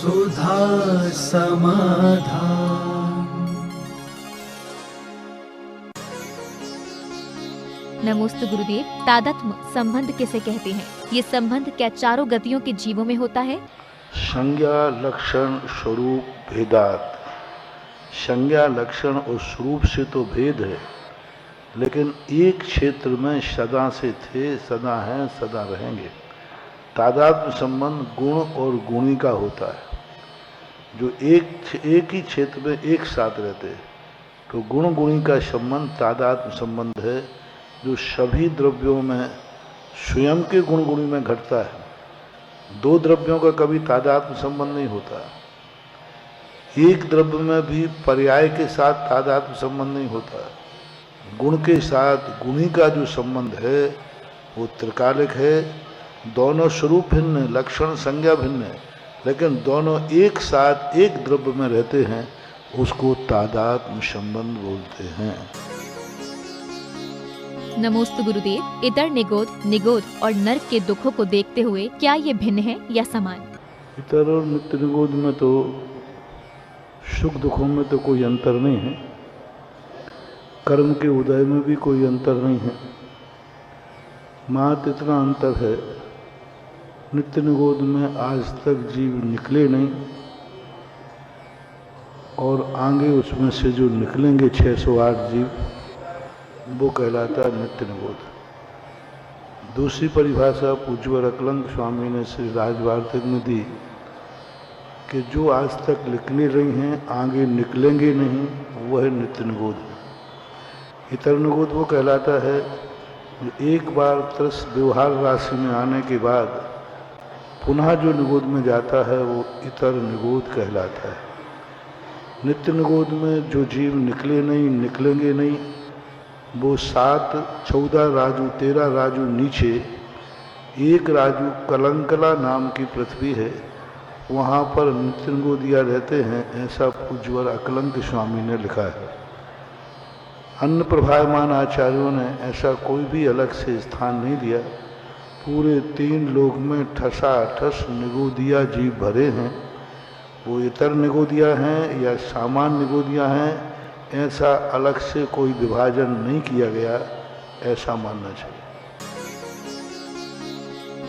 सुधा समाधान। नमोस्तु गुरुदेव। तादात्म्य संबंध किसे कहते हैं? ये संबंध क्या चारों गतियों के जीवों में होता है? संज्ञा लक्षण स्वरूप भेदात। संज्ञा लक्षण और स्वरूप से तो भेद है, लेकिन एक क्षेत्र में सदा से थे, सदा हैं, सदा रहेंगे। तादात्म्य संबंध गुण और गुणी का होता है, जो एक ही क्षेत्र में एक साथ रहते हैं। तो गुण गुणी का संबंध तादात्म्य संबंध है, जो सभी द्रव्यों में स्वयं के गुण गुणी में घटता है। दो द्रव्यों का कभी तादात्म्य संबंध नहीं होता। एक द्रव्य में भी पर्याय के साथ तादात्म्य संबंध नहीं होता। गुण के साथ गुणी का जो संबंध है वो त्रिकालिक है। दोनों स्वरूप भिन्न है, लक्षण संज्ञा भिन्न है, लेकिन दोनों एक साथ एक द्रव्य में रहते हैं, उसको तादात्म्य संबंध बोलते हैं। नमोस्तु गुरुदेव। इतर निगोद और नरक के दुखों को देखते हुए क्या ये भिन्न है या समान? इतर और नित्य निगोद में तो सुख दुखों में तो कोई अंतर नहीं है। कर्म के उदय में भी कोई अंतर नहीं है। मात्र इतना अंतर है, नित्य निगोद में आज तक जीव निकले नहीं, और आगे उसमें से जो निकलेंगे 608 जीव, वो कहलाता है नित्य निगोद। दूसरी परिभाषा पूज्यवर अकलंक स्वामी ने श्री राजवार्तिक में दी कि जो आज तक निकले रही हैं, आगे निकलेंगे नहीं, वह नित्य निगोद है। इतर निगोद वो कहलाता है जो एक बार तरस व्यवहार राशि में आने के बाद पुनः जो निगोद में जाता है, वो इतर निगोद कहलाता है। नित्य निगोद में जो जीव निकले नहीं, निकलेंगे नहीं, वो 7, 14 राजू, 13 राजू नीचे एक राजू कलंकला नाम की पृथ्वी है, वहाँ पर नित्य निगोदिया रहते हैं। ऐसा पूज्यवर अकलंक स्वामी ने लिखा है। अन्य प्रभायमान आचार्यों ने ऐसा कोई भी अलग से स्थान नहीं दिया। पूरे 3 लोक में ठसाठस निगोदिया जीव भरे हैं। वो इतर निगोदिया हैं या सामान्य निगोदिया हैं, ऐसा अलग से कोई विभाजन नहीं किया गया, ऐसा मानना चाहिए।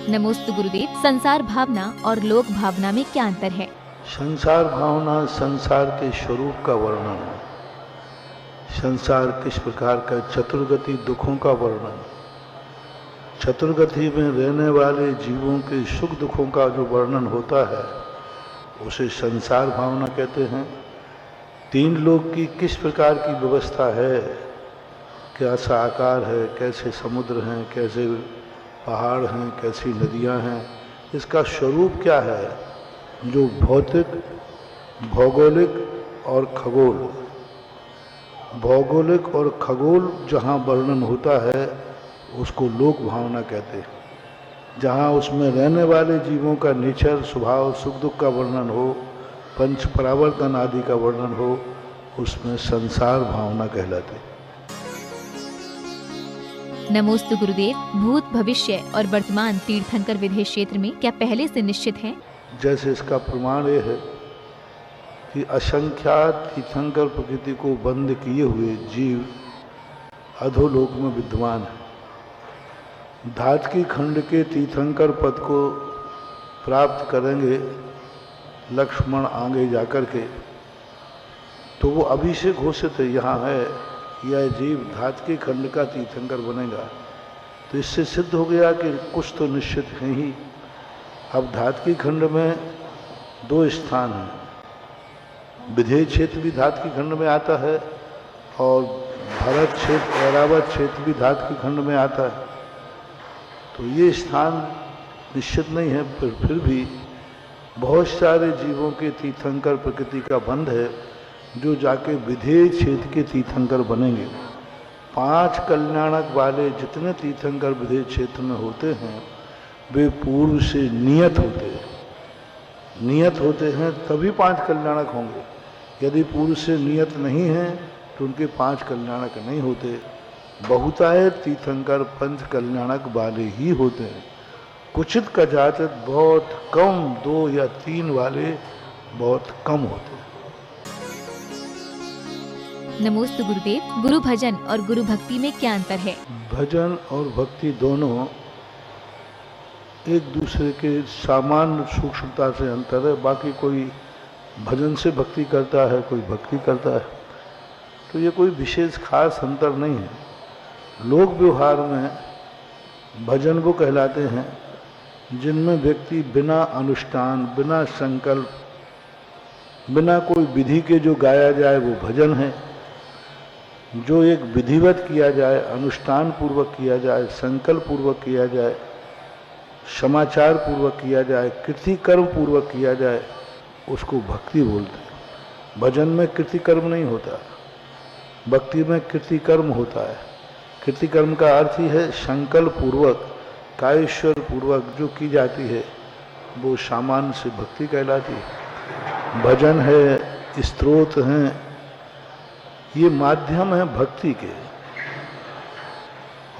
नमोस्तु गुरुदेव। संसार भावना और लोक भावना में क्या अंतर है? संसार भावना संसार के स्वरूप का वर्णन है। संसार किस प्रकार का, चतुर्गति दुखों का वर्णन। चतुर्गति में रहने वाले जीवों के सुख दुखों का जो वर्णन होता है, उसे संसार भावना कहते हैं। 3 लोक की किस प्रकार की व्यवस्था है, कैसा आकार है, कैसे समुद्र हैं, कैसे पहाड़ हैं, कैसी नदियां हैं, इसका स्वरूप क्या है, जो भौतिक, भौगोलिक और खगोल, भौगोलिक और खगोल जहाँ वर्णन होता है, उसको लोक भावना कहते हैं। जहाँ उसमें रहने वाले जीवों का नेचर, स्वभाव, सुख दुख का वर्णन हो, पंच परावर्तन आदि का वर्णन हो, उसमें संसार भावना कहलाते। नमोस्तु गुरुदेव। भूत, भविष्य और वर्तमान तीर्थंकर विदेह क्षेत्र में क्या पहले से निश्चित है? जैसे इसका प्रमाण ये है कि असंख्यात तीर्थंकर प्रकृति को बंद किए हुए जीव अधोलोक में विद्यमान है। धातकी खंड के तीर्थंकर पद को प्राप्त करेंगे लक्ष्मण आगे जाकर के, तो वो अभी से घोषित है, यहाँ है, यह जीव धातकी खंड का तीर्थंकर बनेगा। तो इससे सिद्ध हो गया कि कुछ तो निश्चित है ही। अब धातकी खंड में 2 स्थान हैं। विधेय क्षेत्र भी धातकी खंड में आता है, और भरत क्षेत्र, ऐरावत क्षेत्र भी धातकी खंड में आता है। तो ये स्थान निश्चित नहीं है, पर फिर भी बहुत सारे जीवों के तीर्थंकर प्रकृति का बंध है, जो जाके विधेय क्षेत्र के तीर्थंकर बनेंगे। 5 कल्याणक वाले जितने तीर्थंकर विधेय क्षेत्र में होते हैं, वे पूर्व से नियत होते हैं। नियत होते हैं तभी 5 कल्याणक होंगे। यदि पूर्व से नियत नहीं है तो उनके 5 कल्याणक नहीं होते। बहुतायत तीर्थंकर 5 कल्याणक वाले ही होते हैं। कुचित कदाचित बहुत कम 2 या 3 वाले बहुत कम होते हैं। नमोस्तु गुरुदेव। गुरु भजन और गुरु भक्ति में क्या अंतर है? भजन और भक्ति दोनों एक दूसरे के सामान्य सूक्ष्मता से अंतर है। बाकी कोई भजन से भक्ति करता है, कोई भक्ति करता है, तो ये कोई विशेष खास अंतर नहीं है। लोक व्यवहार में भजन वो कहलाते हैं जिनमें व्यक्ति बिना अनुष्ठान, बिना संकल्प, बिना कोई विधि के जो गाया जाए वो भजन है। जो एक विधिवत किया जाए, अनुष्ठान पूर्वक किया जाए, संकल्प पूर्वक किया जाए, समाचार पूर्वक किया जाए, कृतिकर्म पूर्वक किया जाए, उसको भक्ति बोलते हैं। भजन में कृतिकर्म नहीं होता, भक्ति में कृतिकर्म होता है। कृतिकर्म का अर्थ ही है संकल्प पूर्वक, कायेश्वर पूर्वक जो की जाती है वो सामान्य से भक्ति कहलाती है। भजन है, स्तोत्र हैं, ये माध्यम है भक्ति के,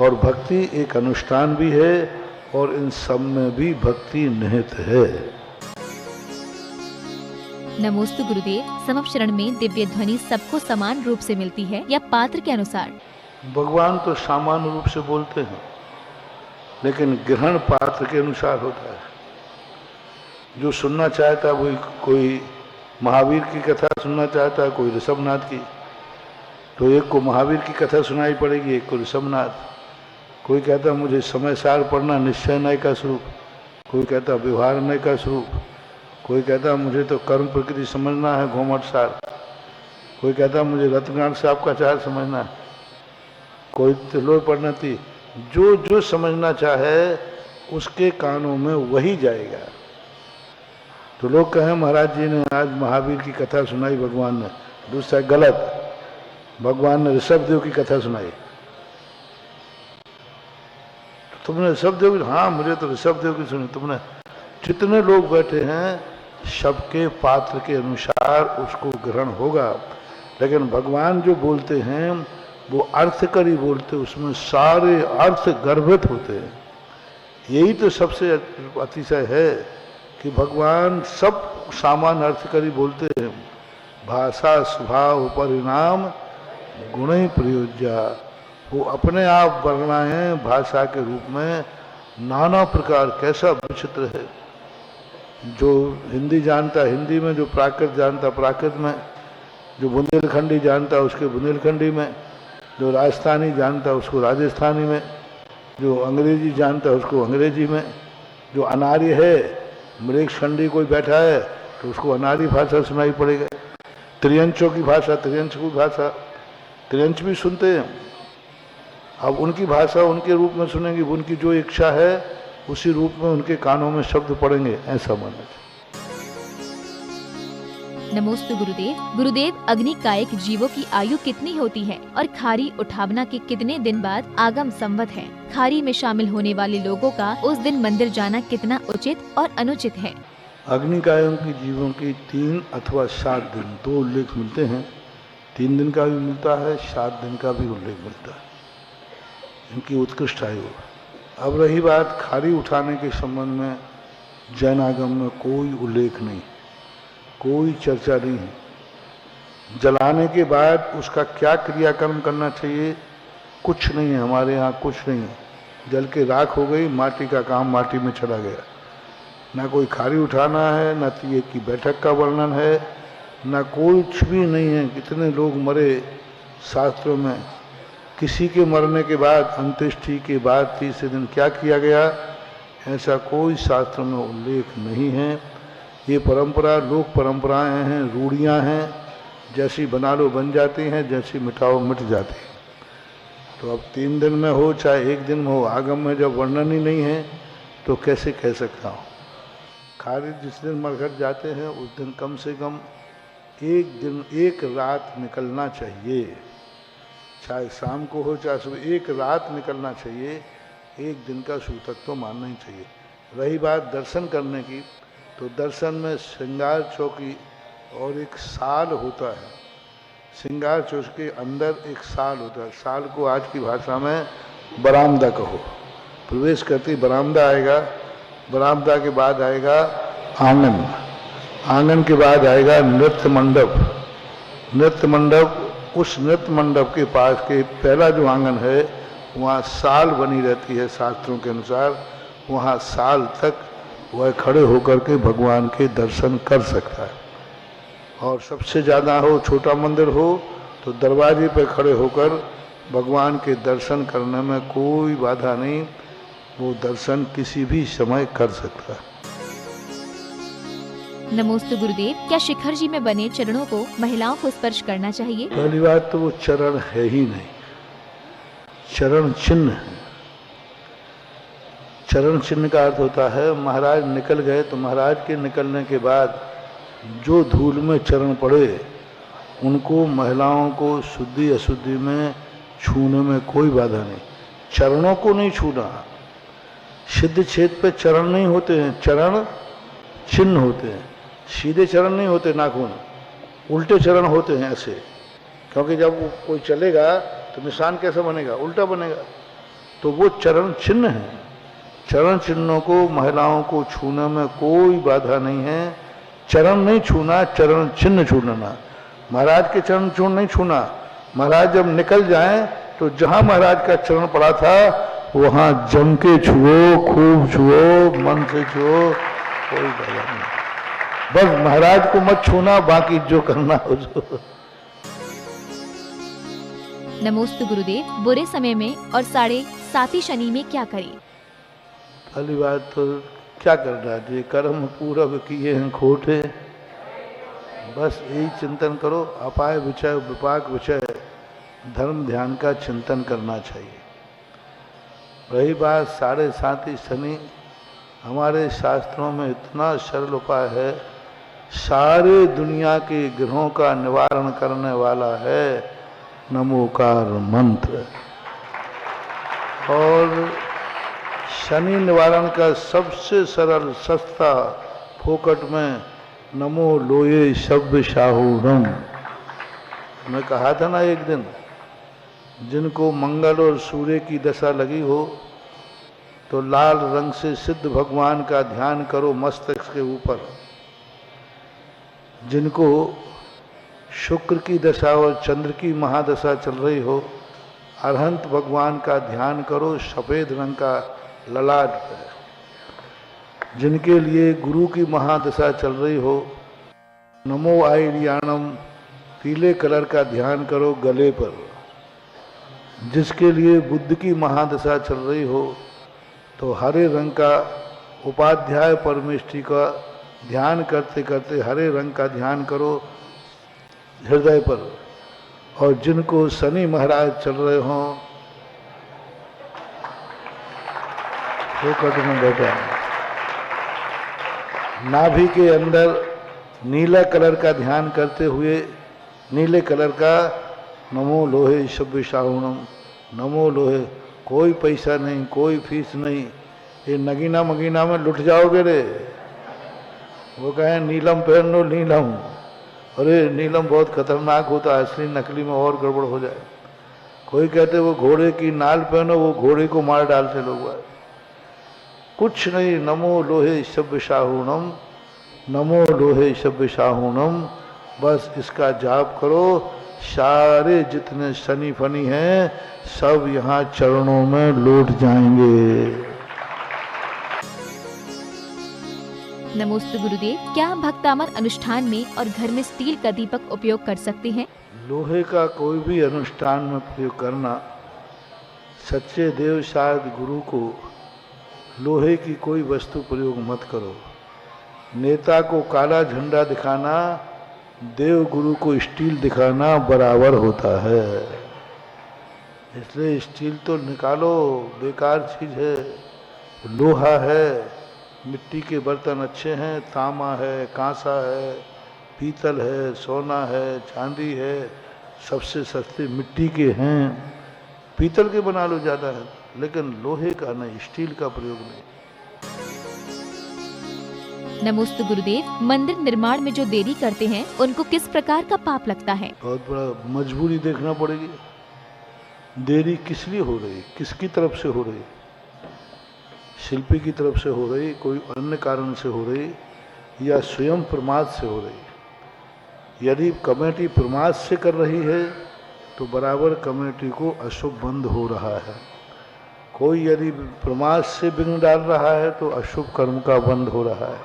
और भक्ति एक अनुष्ठान भी है और इन सब में भी भक्ति निहित है। नमोस्तु गुरुदेव। समपशरण में दिव्य ध्वनि सबको समान रूप से मिलती है या पात्र के अनुसार? भगवान तो सामान्य रूप से बोलते हैं, लेकिन ग्रहण पात्र के अनुसार होता है। जो सुनना चाहता है वही, कोई महावीर की कथा सुनना चाहता है, कोई ऋषभनाथ की, तो एक को महावीर की कथा सुनाई पड़ेगी, एक को ऋषभनाथ। कोई कहता है मुझे समय सार पढ़ना, निश्चय नय का स्वरूप, कोई कहता है व्यवहार नय का स्वरूप, कोई कहता है मुझे तो कर्म प्रकृति समझना है, घोमट सार, कोई कहता है मुझे रत्नाथ साहब का चार समझना है, कोई तिलोर परिणति। जो जो समझना चाहे उसके कानों में वही जाएगा। तो लोग कहें महाराज जी ने आज महावीर की कथा सुनाई भगवान ने, दूसरा गलत, भगवान ने ऋषभदेव की कथा सुनाई। तो तुमने ऋषभदेव की, हाँ मुझे तो ऋषभदेव की सुनी। तुमने, जितने लोग बैठे हैं सबके पात्र के अनुसार उसको ग्रहण होगा। लेकिन भगवान जो बोलते हैं वो अर्थ करी बोलते, उसमें सारे अर्थ गर्भित होते हैं। यही तो सबसे अतिशय है कि भगवान सब सामान्य अर्थ करी बोलते हैं। भाषा स्वभाव परिणाम गुण ही प्रयोज्या, वो अपने आप वर्णाएं भाषा के रूप में नाना प्रकार, कैसा विचित्र है। जो हिंदी जानता हिंदी में, जो प्राकृत जानता प्राकृत में, जो बुंदेलखंडी जानता उसके बुंदेलखंडी में, जो राजस्थानी जानता उसको राजस्थानी में, जो अंग्रेजी जानता उसको अंग्रेजी में, जो अनार्य है, मृगखंडी कोई बैठा है तो उसको अनार्य भाषा सुनाई पड़ेगा। त्रियंचों की भाषा, त्रियंच की भाषा, त्रियंच भी सुनते हैं। अब उनकी भाषा उनके रूप में सुनेंगे, उनकी जो इच्छा है उसी रूप में उनके कानों में शब्द पड़ेंगे, ऐसा माना। नमोस्तु गुरुदेव। गुरुदेव, अग्नि कायक जीवों की आयु कितनी होती है और खारी उठावना के कितने दिन बाद आगम संवत है? खारी में शामिल होने वाले लोगों का उस दिन मंदिर जाना कितना उचित और अनुचित है? अग्निकायों की जीवों की 3 अथवा 7 दिन, 2 उल्लेख मिलते हैं। 3 दिन का भी मिलता है, 7 दिन का भी उल्लेख मिलता है, इनकी उत्कृष्ट आयु। अब रही बात खारी उठाने के संबंध में, जैन आगम में कोई उल्लेख नहीं, कोई चर्चा नहीं है। जलाने के बाद उसका क्या क्रियाक्रम करना चाहिए, कुछ नहीं है हमारे यहाँ, कुछ नहीं है। जल के राख हो गई, माटी का काम माटी में चला गया। ना कोई खारी उठाना है, ना तीये की बैठक का वर्णन है, ना कुछ भी नहीं है। कितने लोग मरे शास्त्रों में, किसी के मरने के बाद, अंत्येष्टि के बाद तीसरे दिन क्या किया गया, ऐसा कोई शास्त्र में उल्लेख नहीं है। ये परंपरा लोक परंपराएं हैं, रूढ़ियाँ हैं, जैसी बना लो बन जाती हैं, जैसी मिटाओ मिट जाती हैं। तो अब 3 दिन में हो चाहे 1 दिन में हो, आगम में जब वर्णन ही नहीं है तो कैसे कह सकता हूँ। खाली जिस दिन मरघट जाते हैं उस दिन कम से कम 1 दिन 1 रात निकलना चाहिए, चाहे शाम को हो चाहे सुबह, 1 रात निकलना चाहिए। 1 दिन का सूतक तो मानना ही चाहिए। रही बात दर्शन करने की, तो दर्शन में श्रृंगार चौकी और एक साल होता है। श्रृंगार चौक के अंदर एक साल होता है। साल को आज की भाषा में बरामदा कहो। प्रवेश करते बरामदा आएगा, बरामदा के बाद आएगा आंगन, आंगन के बाद आएगा नृत्य मंडप। नृत्य मंडप, उस नृत्य मंडप के पास के पहला जो आंगन है वहाँ साल बनी रहती है शास्त्रों के अनुसार। वहाँ साल तक वह खड़े होकर के भगवान के दर्शन कर सकता है। और सबसे ज़्यादा हो, छोटा मंदिर हो तो दरवाजे पर खड़े होकर भगवान के दर्शन करने में कोई बाधा नहीं, वो दर्शन किसी भी समय कर सकता है। नमोस्तु गुरुदेव, क्या शिखर जी में बने चरणों को महिलाओं को स्पर्श करना चाहिए? पहली बात तो वो चरण है ही नहीं, चरण चिन्ह है। चरण चिन्ह का अर्थ होता है महाराज निकल गए तो महाराज के निकलने के बाद जो धूल में चरण पड़े उनको महिलाओं को शुद्धि अशुद्धि में छूने में कोई बाधा नहीं। चरणों को नहीं छूना। सिद्ध छेद पे चरण नहीं होते हैं, चरण चिन्ह होते हैं। सीधे चरण नहीं होते नाखून, उल्टे चरण होते हैं ऐसे, क्योंकि जब कोई चलेगा तो निशान कैसा बनेगा? उल्टा बनेगा। तो वो चरण चिन्ह है। चरण चिन्हों को महिलाओं को छूने में कोई बाधा नहीं है। चरण नहीं छूना, चरण चिन्ह छूना। महाराज के चरण चूर्ण नहीं छूना। महाराज जब निकल जाएं तो जहां महाराज का चरण पड़ा था वहां जम के छुओ, खूब छुओ, मन से छुओ, कोई बाधा नहीं। बस महाराज को मत छूना, बाकी जो करना हो जो। नमोस्तु गुरुदेव, बुरे समय में और 7.5 शनि में क्या करें? पहली बात तो क्या करना है, कर्म पूरब किए हैं खोटे, बस यही चिंतन करो। अपाय विषय, विपाक विषय, धर्म ध्यान का चिंतन करना चाहिए। रही बात 7.5 शनि, हमारे शास्त्रों में इतना सरल उपाय है, सारे दुनिया के ग्रहों का निवारण करने वाला है नमोकार मंत्र। और शनि निवारण का सबसे सरल, सस्ता, फोकट में नमो लोये शब्द शाहूरम। मैं कहा था ना एक दिन, जिनको मंगल और सूर्य की दशा लगी हो तो लाल रंग से सिद्ध भगवान का ध्यान करो मस्तक के ऊपर। जिनको शुक्र की दशा और चंद्र की महादशा चल रही हो, अरहंत भगवान का ध्यान करो सफ़ेद रंग का ललाट पर। जिनके लिए गुरु की महादशा चल रही हो, नमो आयरियाणम पीले कलर का ध्यान करो गले पर। जिसके लिए बुद्ध की महादशा चल रही हो तो हरे रंग का उपाध्याय परमेष्ठी का ध्यान करते करते हरे रंग का ध्यान करो हृदय पर। और जिनको शनि महाराज चल रहे हों, फोकट में बैठा नाभि के अंदर नीला कलर का ध्यान करते हुए, नीले कलर का नमो लोहे शब्द शाहुणम, नमो लोहे। कोई पैसा नहीं, कोई फीस नहीं, ये नगीना मगीना में लुट जाओगे रे। वो कहें नीलम पहन लो, नीलम, अरे नीलम बहुत खतरनाक होता है, असली नकली में और गड़बड़ हो जाए। कोई कहते वो घोड़े की नाल पहनो, वो घोड़े को मार डालते लोग। कुछ नहीं, नमो लोहे शब्द शाहुणम, नमो लोहे शब्द शाहुणम, बस इसका जाप करो। सारे जितने शनि फनी हैं सब यहाँ चरणों में लौट जाएंगे। नमोस्तु गुरुदेव, क्या हम भक्तामर अनुष्ठान में और घर में स्टील का दीपक उपयोग कर सकते हैं? लोहे का कोई भी अनुष्ठान में प्रयोग करना, सच्चे देव शायद गुरु को लोहे की कोई वस्तु प्रयोग मत करो। नेता को काला झंडा दिखाना, देव गुरु को स्टील दिखाना बराबर होता है। इसलिए स्टील तो निकालो, बेकार चीज़ है। लोहा है, मिट्टी के बर्तन अच्छे हैं, तांबा है, कांसा है, पीतल है, सोना है, चांदी है, सबसे सस्ते मिट्टी के हैं। पीतल के बना लो ज़्यादा है, लेकिन लोहे का नहीं, स्टील का प्रयोग नहीं। नमोस्तु गुरुदेव, मंदिर निर्माण में जो देरी करते हैं उनको किस प्रकार का पाप लगता है? बहुत बड़ा मजबूरी देखना पड़ेगी। देरी किस लिए हो रही, किसकी तरफ से हो रही? शिल्पी की तरफ से हो रही, कोई अन्य कारण से हो रही, या स्वयं प्रमाद से हो रही है। यदि कमेटी प्रमाद से कर रही है तो बराबर कमेटी को अशुभ बंद हो रहा है। कोई यदि प्रमाद से विघ्न डाल रहा है तो अशुभ कर्म का बंद हो रहा है।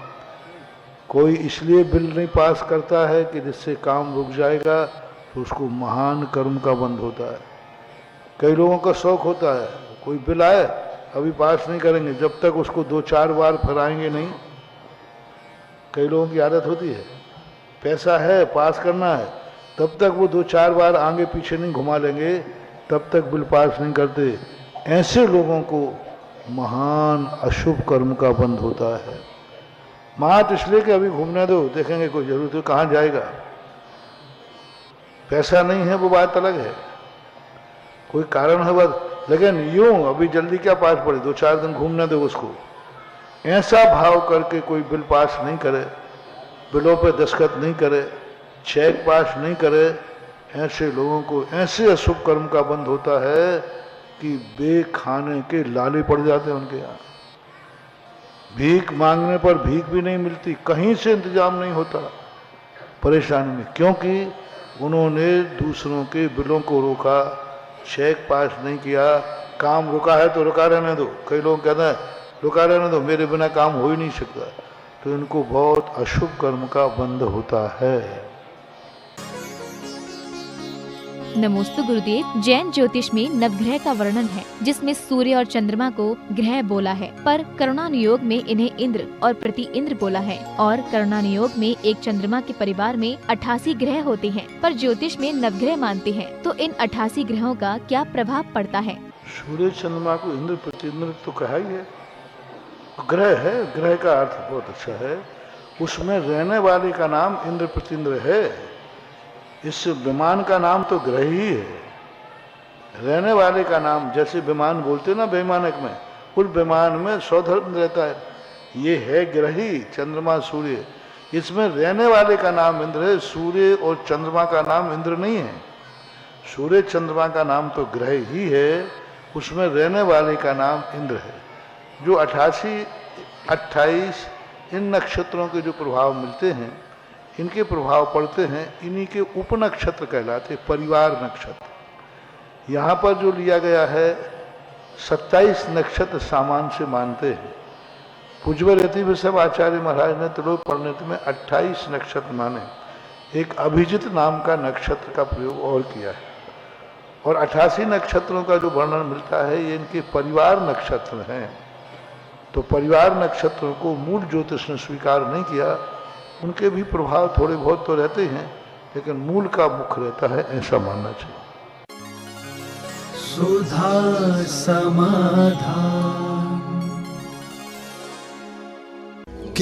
कोई इसलिए बिल नहीं पास करता है कि जिससे काम रुक जाएगा, तो उसको महान कर्म का बंद होता है। कई लोगों का शौक होता है, कोई बिल आए अभी पास नहीं करेंगे जब तक उसको 2-4 बार फिराएंगे नहीं। कई लोगों की आदत होती है, पैसा है पास करना है, तब तक वो 2-4 बार आगे पीछे नहीं घुमा लेंगे, तब तक बिल पास नहीं करते। ऐसे लोगों को महान अशुभ कर्म का बंद होता है। मात इसलिए कि अभी घूमने दो, देखेंगे कोई जरूरत है, कहाँ जाएगा, पैसा नहीं है वो बात अलग है, कोई कारण है बात, लेकिन यूं अभी जल्दी क्या पास पड़े, 2-4 दिन घूमने दो उसको। ऐसा भाव करके कोई बिल पास नहीं करे, बिलों पे दस्तखत नहीं करे, चेक पास नहीं करे, ऐसे लोगों को ऐसे अशुभ कर्म का बंद होता है कि बे खाने के लाले पड़ जाते हैं उनके यहाँ। भीख मांगने पर भीख भी नहीं मिलती, कहीं से इंतजाम नहीं होता, परेशानी में, क्योंकि उन्होंने दूसरों के बिलों को रोका, चेक पास नहीं किया। काम रुका है तो रुका रहने दो, कई लोग कहते हैं रुका रहने दो, मेरे बिना काम हो ही नहीं सकता, तो इनको बहुत अशुभ कर्म का बंध होता है। नमोस्तु गुरुदेव। जैन ज्योतिष में नवग्रह का वर्णन है, जिसमें सूर्य और चंद्रमा को ग्रह बोला है, पर करुणानुयोग में इन्हें इंद्र और प्रति इंद्र बोला है। और करुणानुयोग में एक चंद्रमा के परिवार में 88 ग्रह होते हैं, पर ज्योतिष में नवग्रह मानते हैं। तो इन 88 ग्रहों का क्या प्रभाव पड़ता है? सूर्य चंद्रमा को इंद्र प्रति इंद्र तो कहा ही है, ग्रह है, ग्रह का अर्थ बहुत अच्छा है। उसमें रहने वाले का नाम इंद्र प्रति इंद्र है। इस विमान का नाम तो ग्रह ही है, रहने वाले का नाम, जैसे विमान बोलते ना वैमानिक में, उस विमान में सौधर्म रहता है, ये है ग्रह ही, चंद्रमा सूर्य। इसमें रहने वाले का नाम इंद्र है, सूर्य और चंद्रमा का नाम इंद्र नहीं है। सूर्य चंद्रमा का नाम तो ग्रह ही है, उसमें रहने वाले का नाम इंद्र है। जो 88, 28 इन नक्षत्रों के जो प्रभाव मिलते हैं, इनके प्रभाव पड़ते हैं, इन्हीं के उपनक्षत्र कहलाते, परिवार नक्षत्र। यहाँ पर जो लिया गया है 27 नक्षत्र सामान्य से मानते हैं। पूज्यवर्य विषम आचार्य महाराज ने त्रिलोक परिणति में 28 नक्षत्र माने, एक अभिजित नाम का नक्षत्र का प्रयोग और किया है। और 88 नक्षत्रों का जो वर्णन मिलता है ये इनके परिवार नक्षत्र हैं। तो परिवार नक्षत्रों को मूल ज्योतिष ने स्वीकार नहीं किया, उनके भी प्रभाव थोड़े बहुत तो रहते हैं, लेकिन मूल का मुख्य रहता है, ऐसा मानना चाहिए। सुधा समाधान।